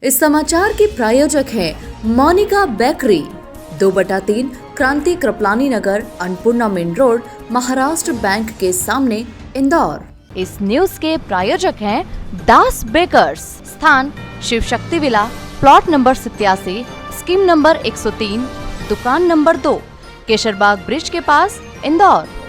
इस समाचार के प्रायोजक हैं Monika bakery, 2/3 Kranti Kripalani Nagar, Annapurna main road, Maharashtra bank के सामने, इंदौर। इस न्यूज के प्रायोजक हैं दास बेकर्स, स्थान Shiv Shakti villa, plot number 87, scheme number 103, दुकान नंबर 2, केशरबाग ब्रिज के पास, इंदौर।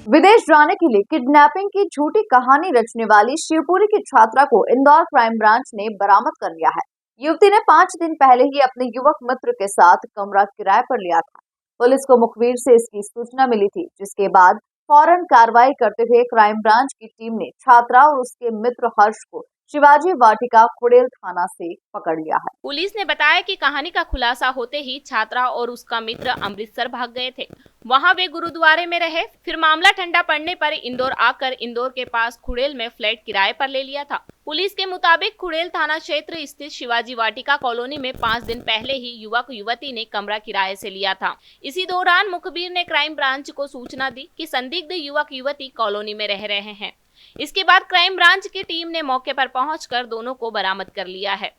विदेश जाने के लिए किडनैपिंग की झूठी कहानी रचने वाली शिवपुरी की छात्रा को इंदौर क्राइम ब्रांच ने बरामद कर लिया है। युवती ने 5 दिन पहले ही अपने युवक मित्र के साथ कमरा किराए पर लिया था। पुलिस को मुखबिर से इसकी सूचना मिली थी, जिसके बाद फौरन कार्रवाई करते हुए क्राइम ब्रांच की टीम ने छात्रा और उसके मित्र हर्ष को शिवाजी वाटिका खुड़ेल थाना से पकड़ लिया है। पुलिस ने बताया कि कहानी का खुलासा होते ही छात्रा और उसका मित्र अमृतसर भाग गए थे। वहां वे गुरुद्वारे में रहे। फिर मामला ठंडा पड़ने पर इंदौर आकर इंदौर के पास खुड़ेल में फ्लैट किराए पर ले लिया था। पुलिस के मुताबिक खुड़ेल थाना क्षेत्र स्थित शिवाजी वाटिका कॉलोनी में 5 दिन पहले ही युवक युवती ने कमरा किराए से लिया था। इसी दौरान मुखबिर ने क्राइम ब्रांच को सूचना दी कि संदिग्ध युवक युवती कॉलोनी में रह रहे हैं। इसके बाद क्राइम ब्रांच की टीम ने मौके पर पहुंचकर दोनों को बरामद कर लिया है।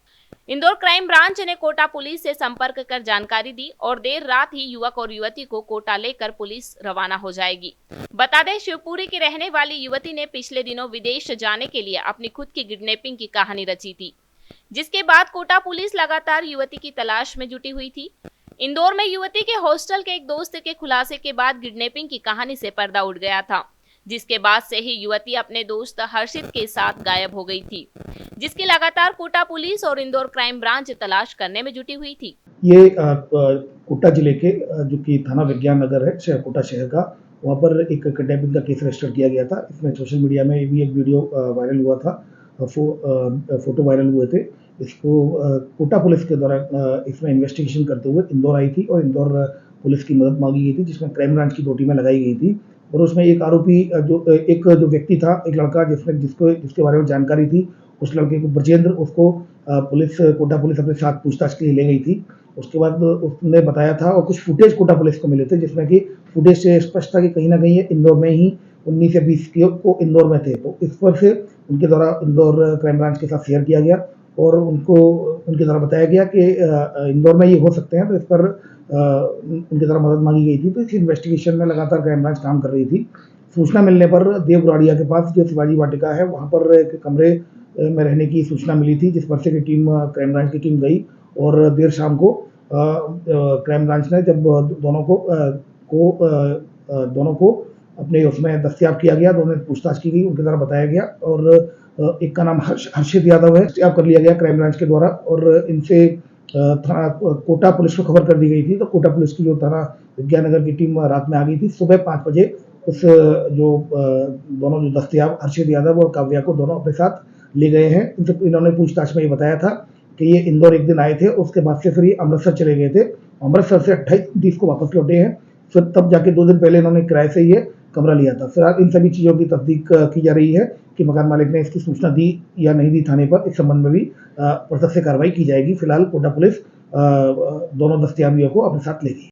इंदौर क्राइम ब्रांच ने कोटा पुलिस से संपर्क कर जानकारी दी और देर रात ही युवक और युवती को कोटा लेकर पुलिस रवाना हो जाएगी। बता दें, शिवपुरी की रहने वाली युवती ने पिछले दिनों विदेश जाने के लिए अपनी खुद की किडनैपिंग की कहानी रची थी, जिसके बाद कोटा पुलिस लगातार युवती की तलाश में जुटी हुई थी। इंदौर में युवती के हॉस्टल के एक दोस्त के खुलासे के बाद किडनैपिंग की कहानी से पर्दा उठ गया था, जिसके बाद से ही युवती अपने दोस्त हर्षित के साथ गायब हो गई थी, जिसकी लगातार कोटा पुलिस और इंदौर क्राइम ब्रांच तलाश करने में जुटी हुई थी। ये कोटा जिले के जो कि थाना विज्ञान नगर है कोटा शहर का, वहाँ पर एक किडनैपिंग का केस रजिस्टर किया गया था। इसमें सोशल मीडिया में भी एक वीडियो वायरल हुआ था, फोटो वायरल हुए थे। इसको कोटा पुलिस के द्वारा इसमें इन्वेस्टिगेशन करते हुए इंदौर आई थी और इंदौर पुलिस की मदद मांगी गई थी, जिसमें क्राइम ब्रांच की 2 टीमें लगाई गई थी। और उसमें एक आरोपी जो व्यक्ति था, एक लड़का जिसके बारे में जानकारी थी, उस लड़के को ब्रजेंद्र, उसको कोटा पुलिस अपने साथ पूछताछ के लिए ले गई थी। उसके बाद उसने बताया था और कुछ फुटेज कोटा पुलिस को मिले थे, जिसमें कि फुटेज से स्पष्ट था कि कहीं ना कहीं इंदौर में ही 19 या 20 को इंदौर में थे। तो इस पर से उनके द्वारा इंदौर क्राइम ब्रांच के साथ शेयर किया गया और उनके द्वारा बताया गया कि इंदौर में ये हो सकते हैं। तो इस पर उनके द्वारा मदद मांगी गई थी। तो इस इन्वेस्टिगेशन में लगातार क्राइम ब्रांच काम कर रही थी। सूचना मिलने पर देवगुराड़िया के पास जो शिवाजी वाटिका है, वहाँ पर एक कमरे में रहने की सूचना मिली थी, जिस पर से क्राइम ब्रांच की टीम गई और देर शाम को क्राइम ब्रांच ने जब दोनों को अपने उसमें दस्तयाब किया गया, दोनों पूछताछ की गई, उनके द्वारा बताया गया और एक का नाम हर्षित यादव है, दस्तयाब कर लिया गया क्राइम ब्रांच के द्वारा और इनसे थाना कोटा पुलिस को खबर कर दी गई थी। तो कोटा पुलिस की जो थाना विज्ञाननगर की टीम रात में आ गई थी। सुबह 5 बजे उस दोनों जो दस्तयाब हर्षित यादव और काव्या को दोनों अपने साथ ले गए हैं। इन्होंने पूछताछ में ये बताया था कि ये इंदौर एक दिन आए थे, उसके बाद से फिर ये अमृतसर चले गए थे। अमृतसर से 28 को वापस लौटे हैं। फिर तब जाके 2 दिन पहले इन्होंने किराए से ये कमरा लिया था। फिलहाल इन सभी चीज़ों की तस्दीक की जा रही है कि मकान मालिक ने इसकी सूचना दी या नहीं दी थाने पर। इस संबंध में भी प्रत्यक्ष से कार्रवाई की जाएगी। फिलहाल कोटा पुलिस दोनों दस्तयाबियों को अपने साथ ले गई।